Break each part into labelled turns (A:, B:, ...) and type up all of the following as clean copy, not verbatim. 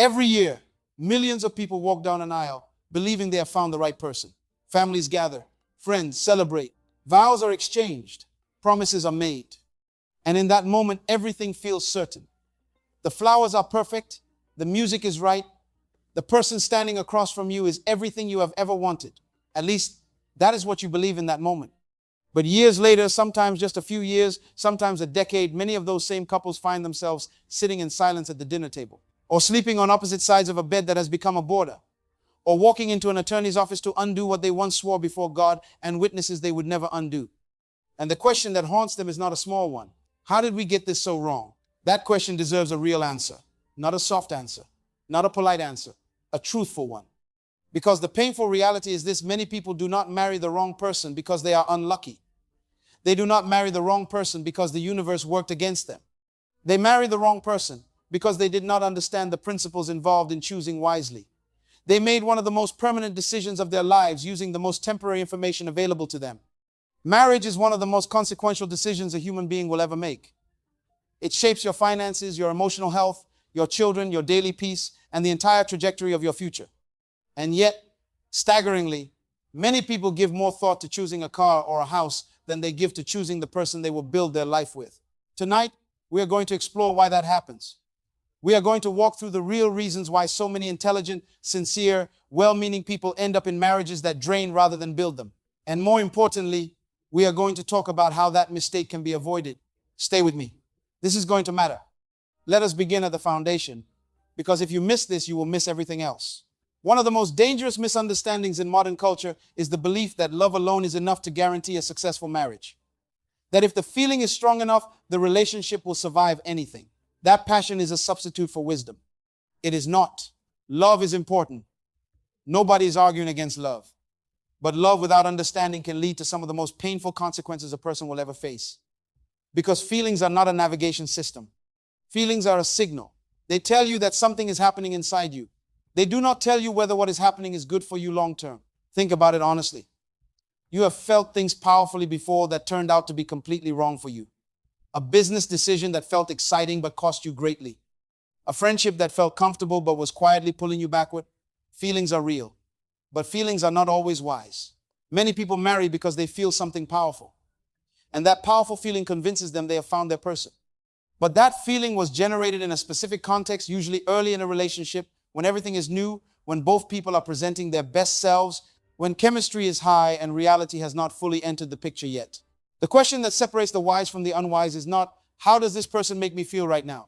A: Every year, millions of people walk down an aisle believing they have found the right person. Families gather, friends celebrate, vows are exchanged, promises are made. And in that moment, everything feels certain. The flowers are perfect, the music is right, the person standing across from you is everything you have ever wanted. At least, that is what you believe in that moment. But years later, sometimes just a few years, sometimes a decade, many of those same couples find themselves sitting in silence at the dinner table, or sleeping on opposite sides of a bed that has become a border, or walking into an attorney's office to undo what they once swore before God and witnesses they would never undo. And the question that haunts them is not a small one. How did we get this so wrong? That question deserves a real answer, not a soft answer, not a polite answer, a truthful one. Because the painful reality is this: many people do not marry the wrong person because they are unlucky. They do not marry the wrong person because the universe worked against them. They marry the wrong person because they did not understand the principles involved in choosing wisely. They made one of the most permanent decisions of their lives using the most temporary information available to them. Marriage is one of the most consequential decisions a human being will ever make. It shapes your finances, your emotional health, your children, your daily peace, and the entire trajectory of your future. And yet, staggeringly, many people give more thought to choosing a car or a house than they give to choosing the person they will build their life with. Tonight, we are going to explore why that happens. We are going to walk through the real reasons why so many intelligent, sincere, well-meaning people end up in marriages that drain rather than build them. And more importantly, we are going to talk about how that mistake can be avoided. Stay with me. This is going to matter. Let us begin at the foundation, because if you miss this, you will miss everything else. One of the most dangerous misunderstandings in modern culture is the belief that love alone is enough to guarantee a successful marriage. That if the feeling is strong enough, the relationship will survive anything. That passion is a substitute for wisdom. It is not. Love is important. Nobody is arguing against love. But love without understanding can lead to some of the most painful consequences a person will ever face. Because feelings are not a navigation system. Feelings are a signal. They tell you that something is happening inside you. They do not tell you whether what is happening is good for you long term. Think about it honestly. You have felt things powerfully before that turned out to be completely wrong for you. A business decision that felt exciting but cost you greatly. A friendship that felt comfortable but was quietly pulling you backward. Feelings are real, but feelings are not always wise. Many people marry because they feel something powerful, and that powerful feeling convinces them they have found their person. But that feeling was generated in a specific context, usually early in a relationship, when everything is new, when both people are presenting their best selves, when chemistry is high and reality has not fully entered the picture yet. The question that separates the wise from the unwise is not, how does this person make me feel right now?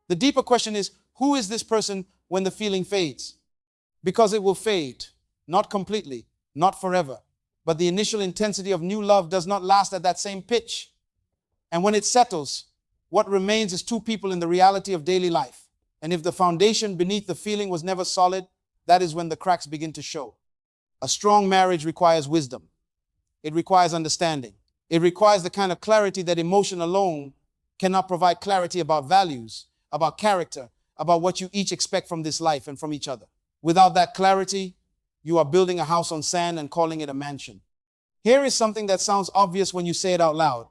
A: The deeper question is, who is this person when the feeling fades? Because it will fade, not completely, not forever. But the initial intensity of new love does not last at that same pitch. And when it settles, what remains is two people in the reality of daily life. And if the foundation beneath the feeling was never solid, that is when the cracks begin to show. A strong marriage requires wisdom. It requires understanding. It requires the kind of clarity that emotion alone cannot provide. Clarity about values, about character, about what you each expect from this life and from each other. Without that clarity, you are building a house on sand and calling it a mansion. Here is something that sounds obvious when you say it out loud,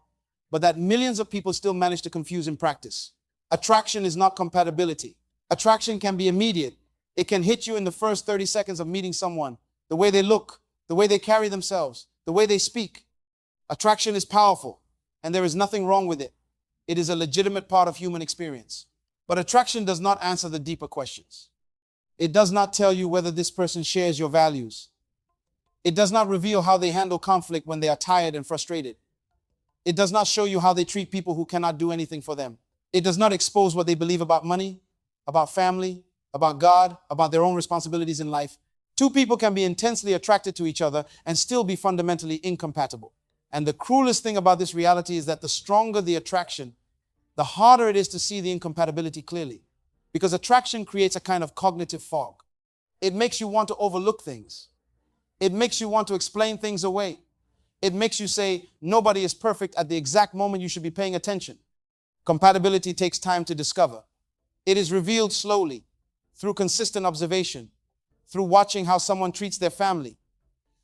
A: but that millions of people still manage to confuse in practice. Attraction is not compatibility. Attraction can be immediate. It can hit you in the first 30 seconds of meeting someone. The way they look, the way they carry themselves, the way they speak. Attraction is powerful, and there is nothing wrong with it. It is a legitimate part of human experience. But attraction does not answer the deeper questions. It does not tell you whether this person shares your values. It does not reveal how they handle conflict when they are tired and frustrated. It does not show you how they treat people who cannot do anything for them. It does not expose what they believe about money, about family, about God, about their own responsibilities in life. Two people can be intensely attracted to each other and still be fundamentally incompatible. And the cruelest thing about this reality is that the stronger the attraction, the harder it is to see the incompatibility clearly. Because attraction creates a kind of cognitive fog. It makes you want to overlook things. It makes you want to explain things away. It makes you say nobody is perfect at the exact moment you should be paying attention. Compatibility takes time to discover. It is revealed slowly, through consistent observation, through watching how someone treats their family,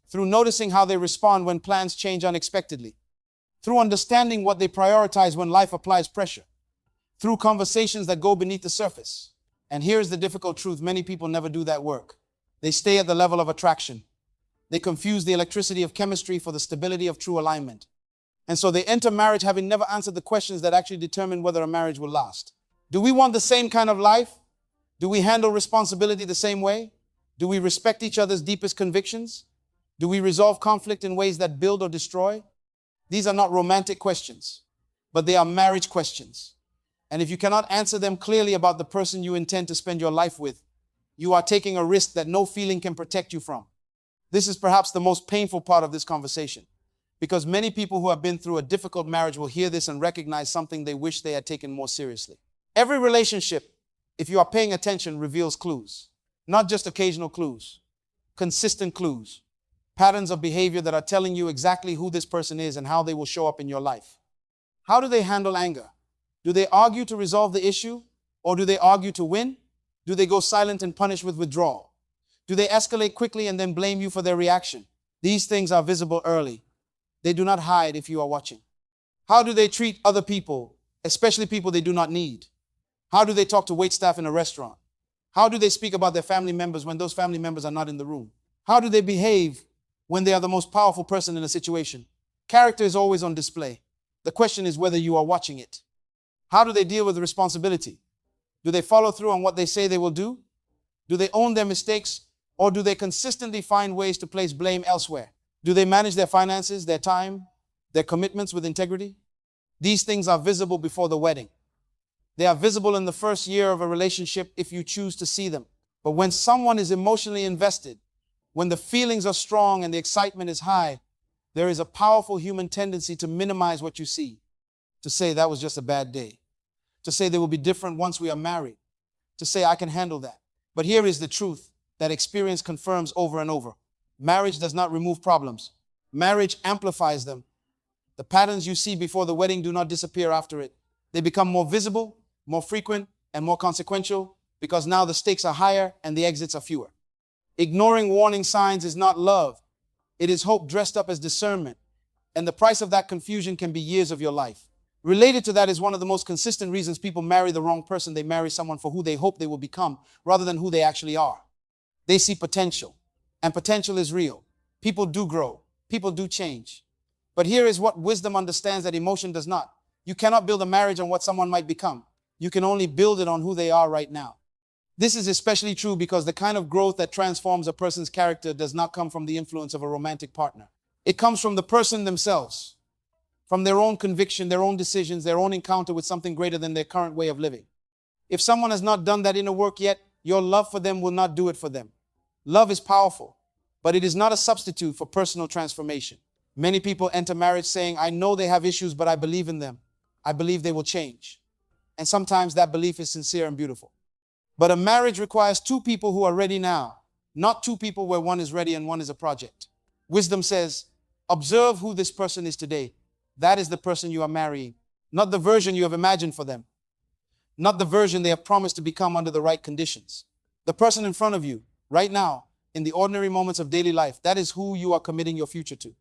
A: through noticing how they respond when plans change unexpectedly, through understanding what they prioritize when life applies pressure, through conversations that go beneath the surface. And here's the difficult truth. Many people never do that work. They stay at the level of attraction. They confuse the electricity of chemistry for the stability of true alignment. And so they enter marriage having never answered the questions that actually determine whether a marriage will last. Do we want the same kind of life? Do we handle responsibility the same way? Do we respect each other's deepest convictions? Do we resolve conflict in ways that build or destroy? These are not romantic questions, but they are marriage questions. And if you cannot answer them clearly about the person you intend to spend your life with, you are taking a risk that no feeling can protect you from. This is perhaps the most painful part of this conversation, because many people who have been through a difficult marriage will hear this and recognize something they wish they had taken more seriously. Every relationship, if you are paying attention, reveals clues, not just occasional clues, consistent clues, patterns of behavior that are telling you exactly who this person is and how they will show up in your life. How do they handle anger? Do they argue to resolve the issue, or do they argue to win? Do they go silent and punish with withdrawal? Do they escalate quickly and then blame you for their reaction? These things are visible early. They do not hide if you are watching. How do they treat other people, especially people they do not need? How do they talk to waitstaff in a restaurant? How do they speak about their family members when those family members are not in the room? How do they behave when they are the most powerful person in a situation? Character is always on display. The question is whether you are watching it. How do they deal with responsibility? Do they follow through on what they say they will do? Do they own their mistakes, or do they consistently find ways to place blame elsewhere? Do they manage their finances, their time, their commitments with integrity? These things are visible before the wedding. They are visible in the first year of a relationship if you choose to see them. But when someone is emotionally invested, when the feelings are strong and the excitement is high, there is a powerful human tendency to minimize what you see, to say that was just a bad day, to say they will be different once we are married, to say I can handle that. But here is the truth that experience confirms over and over. Marriage does not remove problems. Marriage amplifies them. The patterns you see before the wedding do not disappear after it. They become more visible, more frequent, and more consequential because now the stakes are higher and the exits are fewer. Ignoring warning signs is not love. It is hope dressed up as discernment. And the price of that confusion can be years of your life. Related to that is one of the most consistent reasons people marry the wrong person. They marry someone for who they hope they will become rather than who they actually are. They see potential, and potential is real. People do grow. People do change. But here is what wisdom understands that emotion does not. You cannot build a marriage on what someone might become. You can only build it on who they are right now. This is especially true because the kind of growth that transforms a person's character does not come from the influence of a romantic partner. It comes from the person themselves, from their own conviction, their own decisions, their own encounter with something greater than their current way of living. If someone has not done that inner work yet, your love for them will not do it for them. Love is powerful, but it is not a substitute for personal transformation. Many people enter marriage saying, I know they have issues, but I believe in them. I believe they will change. And sometimes that belief is sincere and beautiful. But a marriage requires two people who are ready now, not two people where one is ready and one is a project. Wisdom says, observe who this person is today. That is the person you are marrying, not the version you have imagined for them, not the version they have promised to become under the right conditions. The person in front of you, right now, in the ordinary moments of daily life, that is who you are committing your future to.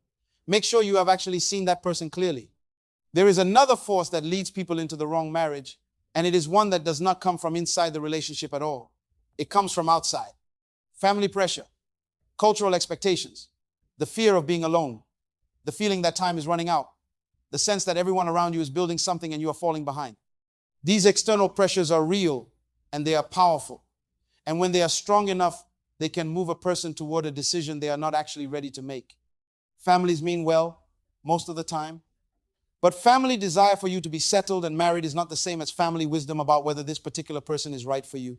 A: Make sure you have actually seen that person clearly. There is another force that leads people into the wrong marriage, and it is one that does not come from inside the relationship at all. It comes from outside. Family pressure, cultural expectations, the fear of being alone, the feeling that time is running out, the sense that everyone around you is building something and you are falling behind. These external pressures are real and they are powerful. And when they are strong enough, they can move a person toward a decision they are not actually ready to make. Families mean well most of the time, but family desire for you to be settled and married is not the same as family wisdom about whether this particular person is right for you.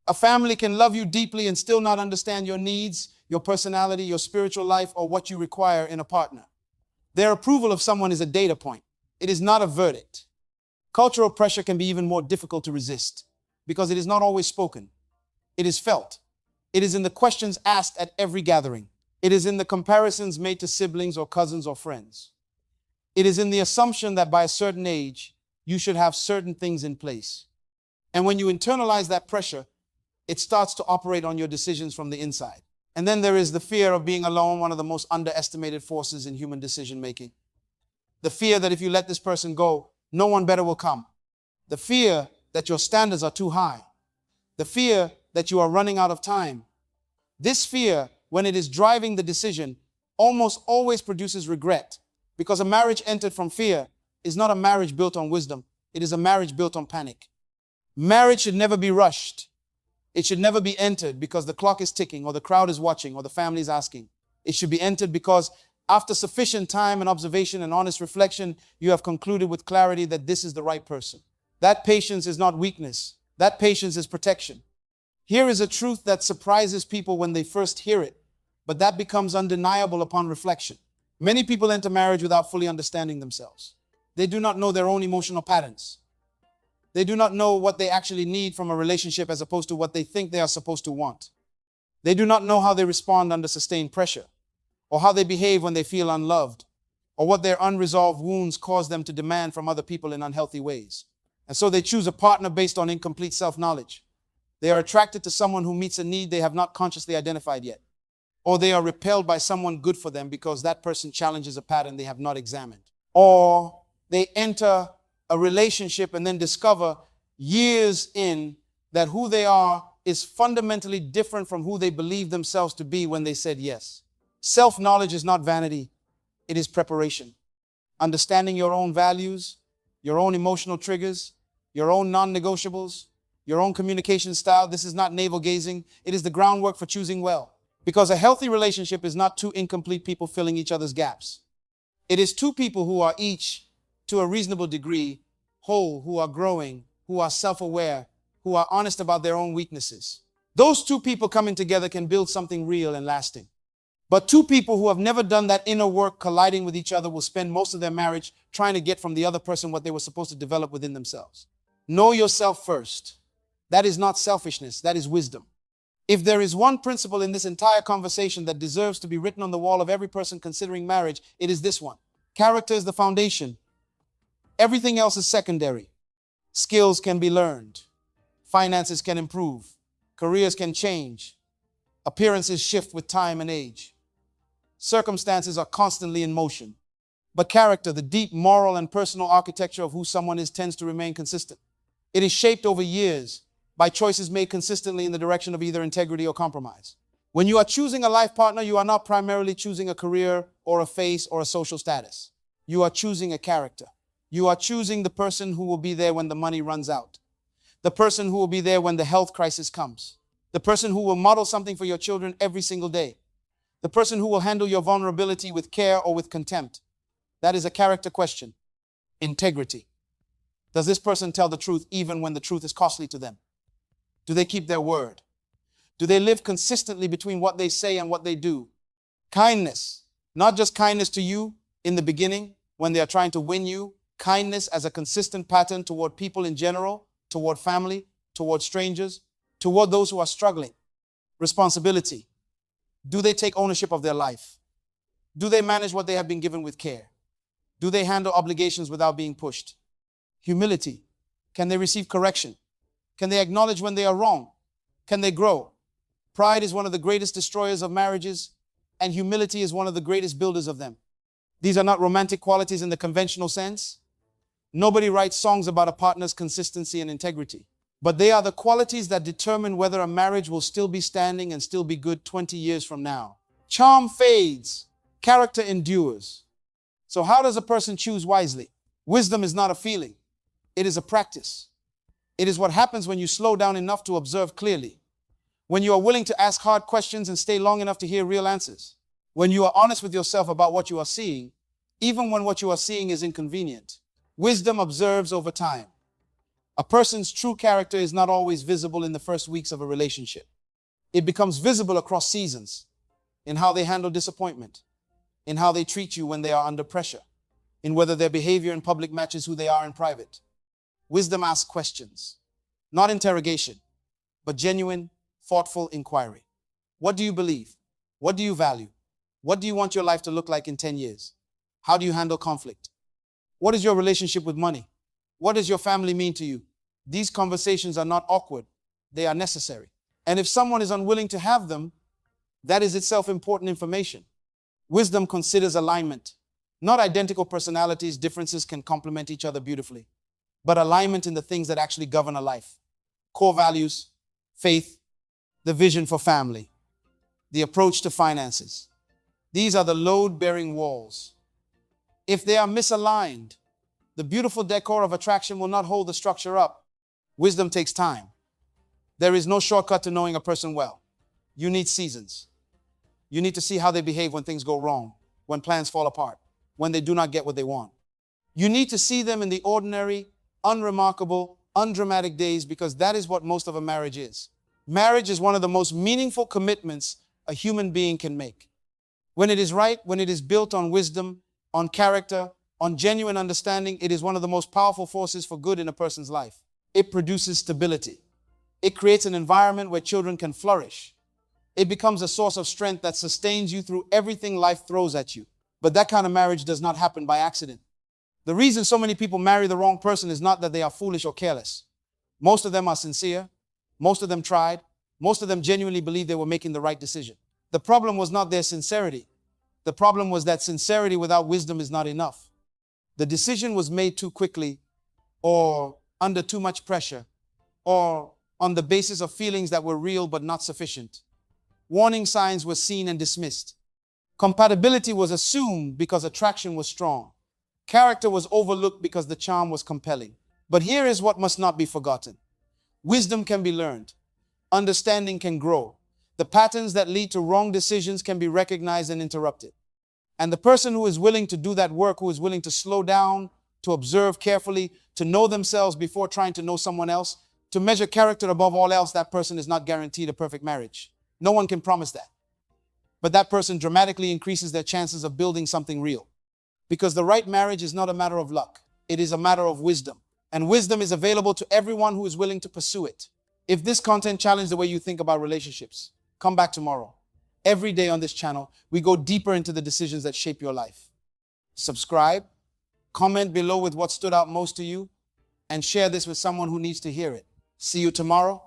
A: A family can love you deeply and still not understand your needs, your personality, your spiritual life, or what you require in a partner. Their approval of someone is a data point. It is not a verdict. Cultural pressure can be even more difficult to resist because it is not always spoken. It is felt. It is in the questions asked at every gathering. It is in the comparisons made to siblings or cousins or friends. It is in the assumption that by a certain age, you should have certain things in place. And when you internalize that pressure, it starts to operate on your decisions from the inside. And then there is the fear of being alone, one of the most underestimated forces in human decision-making. The fear that if you let this person go, no one better will come. The fear that your standards are too high. The fear that you are running out of time. This fear, when it is driving the decision, almost always produces regret, because a marriage entered from fear is not a marriage built on wisdom. It is a marriage built on panic. Marriage should never be rushed. It should never be entered because the clock is ticking or the crowd is watching or the family is asking. It should be entered because after sufficient time and observation and honest reflection, you have concluded with clarity that this is the right person. That patience is not weakness. That patience is protection. Here is a truth that surprises people when they first hear it, but that becomes undeniable upon reflection. Many people enter marriage without fully understanding themselves. They do not know their own emotional patterns. They do not know what they actually need from a relationship as opposed to what they think they are supposed to want. They do not know how they respond under sustained pressure, or how they behave when they feel unloved, or what their unresolved wounds cause them to demand from other people in unhealthy ways. And so they choose a partner based on incomplete self-knowledge. They are attracted to someone who meets a need they have not consciously identified yet. Or they are repelled by someone good for them because that person challenges a pattern they have not examined. Or they enter a relationship and then discover years in that who they are is fundamentally different from who they believed themselves to be when they said yes. Self-knowledge is not vanity, it is preparation. Understanding your own values, your own emotional triggers, your own non-negotiables, your own communication style. This is not navel-gazing, it is the groundwork for choosing well. Because a healthy relationship is not two incomplete people filling each other's gaps. It is two people who are each, to a reasonable degree, whole, who are growing, who are self-aware, who are honest about their own weaknesses. Those two people coming together can build something real and lasting. But two people who have never done that inner work colliding with each other will spend most of their marriage trying to get from the other person what they were supposed to develop within themselves. Know yourself first. That is not selfishness, that is wisdom. If there is one principle in this entire conversation that deserves to be written on the wall of every person considering marriage, it is this one. Character is the foundation. Everything else is secondary. Skills can be learned. Finances can improve. Careers can change. Appearances shift with time and age. Circumstances are constantly in motion. But character, the deep moral and personal architecture of who someone is, tends to remain consistent. It is shaped over years by choices made consistently in the direction of either integrity or compromise. When you are choosing a life partner, you are not primarily choosing a career or a face or a social status. You are choosing a character. You are choosing the person who will be there when the money runs out. The person who will be there when the health crisis comes. The person who will model something for your children every single day. The person who will handle your vulnerability with care or with contempt. That is a character question. Integrity. Does this person tell the truth even when the truth is costly to them? Do they keep their word? Do they live consistently between what they say and what they do? Kindness. Not just kindness to you in the beginning when they are trying to win you. Kindness as a consistent pattern toward people in general, toward family, toward strangers, toward those who are struggling. Responsibility. Do they take ownership of their life? Do they manage what they have been given with care? Do they handle obligations without being pushed? Humility. Can they receive correction? Can they acknowledge when they are wrong? Can they grow? Pride is one of the greatest destroyers of marriages, and humility is one of the greatest builders of them. These are not romantic qualities in the conventional sense. Nobody writes songs about a partner's consistency and integrity. But they are the qualities that determine whether a marriage will still be standing and still be good 20 years from now. Charm fades, character endures. So how does a person choose wisely? Wisdom is not a feeling. It is a practice. It is what happens when you slow down enough to observe clearly. When you are willing to ask hard questions and stay long enough to hear real answers. When you are honest with yourself about what you are seeing, even when what you are seeing is inconvenient. Wisdom observes over time. A person's true character is not always visible in the first weeks of a relationship. It becomes visible across seasons, in how they handle disappointment, in how they treat you when they are under pressure, in whether their behavior in public matches who they are in private. Wisdom asks questions, not interrogation, but genuine, thoughtful inquiry. What do you believe? What do you value? What do you want your life to look like in 10 years? How do you handle conflict? What is your relationship with money? What does your family mean to you? These conversations are not awkward. They are necessary. And if someone is unwilling to have them, that is itself important information. Wisdom considers alignment. Not identical personalities, differences can complement each other beautifully, but alignment in the things that actually govern a life. Core values, faith, the vision for family, the approach to finances. These are the load-bearing walls. If they are misaligned, the beautiful decor of attraction will not hold the structure up. Wisdom takes time. There is no shortcut to knowing a person well. You need seasons. You need to see how they behave when things go wrong, when plans fall apart, when they do not get what they want. You need to see them in the ordinary, unremarkable, undramatic days, because that is what most of a marriage is. Marriage is one of the most meaningful commitments a human being can make. When it is right, when it is built on wisdom, on character, on genuine understanding, it is one of the most powerful forces for good in a person's life. It produces stability. It creates an environment where children can flourish. It becomes a source of strength that sustains you through everything life throws at you. But that kind of marriage does not happen by accident. The reason so many people marry the wrong person is not that they are foolish or careless. Most of them are sincere. Most of them tried. Most of them genuinely believed they were making the right decision. The problem was not their sincerity. The problem was that sincerity without wisdom is not enough. The decision was made too quickly, or under too much pressure, or on the basis of feelings that were real but not sufficient. Warning signs were seen and dismissed. Compatibility was assumed because attraction was strong. Character was overlooked because the charm was compelling. But here is what must not be forgotten. Wisdom can be learned. Understanding can grow. The patterns that lead to wrong decisions can be recognized and interrupted. And the person who is willing to do that work, who is willing to slow down, to observe carefully, to know themselves before trying to know someone else, to measure character above all else, that person is not guaranteed a perfect marriage. No one can promise that. But that person dramatically increases their chances of building something real. Because the right marriage is not a matter of luck. It is a matter of wisdom. And wisdom is available to everyone who is willing to pursue it. If this content challenged the way you think about relationships, come back tomorrow. Every day on this channel, we go deeper into the decisions that shape your life. Subscribe, comment below with what stood out most to you, and share this with someone who needs to hear it. See you tomorrow.